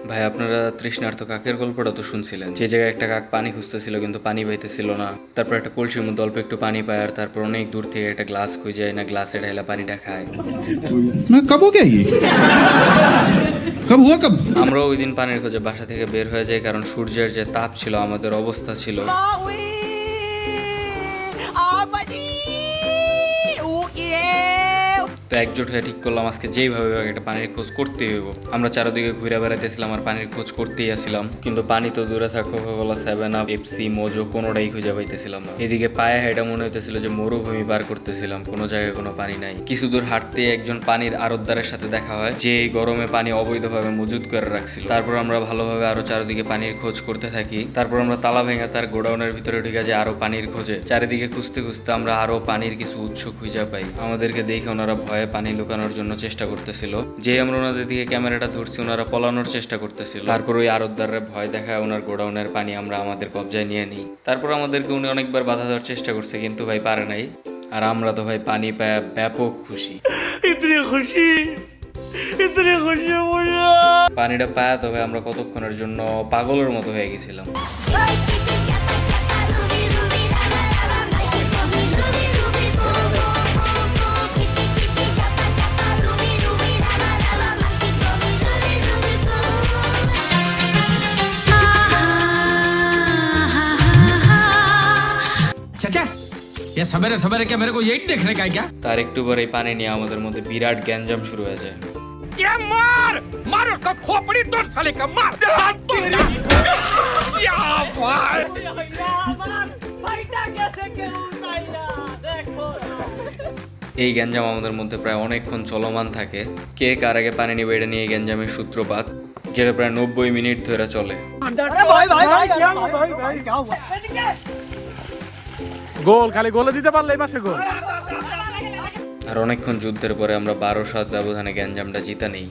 ভাই আপনারা তৃষ্ণার্ত কাকের গল্পটা তো শুনছিলেন, যে জায়গায় একটা কাক পানি খুঁজতেছিল কিন্তু পানি পাইতেছিল না। তারপর একটা কলসির মধ্যে অল্প একটু পানি পায়, আর তারপর অনেক দূর থেকে একটা গ্লাস খুঁজে না গ্লাসে ঢাইলা পানিটা খায়। मैं कब हो गया ये कब हुआ कब আমরাও ওই দিন পানির খোঁজে বাসা থেকে বের হয়ে যাই, কারণ সূর্যের যে তাপ ছিল আমাদের অবস্থা ছিল। তো একজোট হয়ে ঠিক করলাম আজকে যেইভাবে হোক একটা পানির খোঁজ করতেই হইব। আমরা চারদিকে ঘুরে বেড়াইতেছিলাম আর পানির খোঁজ করতেই আসছিলাম, কিন্তু পানি তো দূরে থাক, কোকা-কোলা, 7 আপ, পেপসি, মোজো কোনোটাই খুঁজে পাইতেছিলাম না। এদিকে পায়ে হেঁটে মনে হইতেছিল যে মরুভূমি পার করতেছিলাম, কোনো জায়গায় কোনো পানি নাই। কিছু দূর হাঁটতে একজন পানির আড়তদারের সাথে দেখা হয়, যে এই গরমে পানি অবৈধভাবে মজুত করে রাখছিল। তারপর আমরা ভালোভাবে আরো চারদিকে পানির খোঁজ করতে থাকি। তারপর আমরা তালা ভেঙে তার গোডাউনের ভিতরে ঢুকে যাই আরো পানির খোঁজে। চারিদিকে খুঁজতে খুঁজতে আমরা আরো পানির কিছু উৎস খুঁজে পাই। আমাদেরকে দেখে ওনারা ভয়ে পানি লুকানোর জন্য চেষ্টা করতেছিল। যে আমরা ওনাদের দিকে ক্যামেরাটা ধরছি, ওনারা পলানোর চেষ্টা করতেছিল। তারপর ওই আড়তদারের ভয় দেখায় ওনার গোডাউনের পানি আমরা আমাদের কবজায় নিয়ে নিই। তারপর আমাদেরকে উনি অনেকবার বাধা দেওয়ার চেষ্টা করছে, কিন্তু ভাই পারে নাই। আর আমরা তো ভাই পানি পায় ব্যাপক খুশি। পানিটা পায় তো ভাই আমরা কতক্ষণের জন্য পাগলের মতো হয়ে গেছিলাম। चाचा ये सवेरे सवेरे क्या मेरे को यही देखने का है क्या? তার একটু পরে এই পানি নিয়ে আমাদের মধ্যে বিরাট গ্যাঞ্জাম শুরু হয়ে যায়। ये मार मार उसका खोपड़ी तोड़ साले का मार क्या भाई এই গ্যাঞ্জাম আমাদের মধ্যে প্রায় অনেকক্ষণ চলমান থাকে। কে কার আগে পানি নিবে এটা নিয়ে এই গ্যাঞ্জামের সূত্রপাত, যেটা প্রায় 90 মিনিট ধরে চলে। গোল খালি গোলে দিতে পারলে এই মাসে গোল। আর অনেকক্ষণ যুদ্ধের পরে আমরা 12-7 ব্যবধানে গ্যাঞ্জামটা জিতা নেই।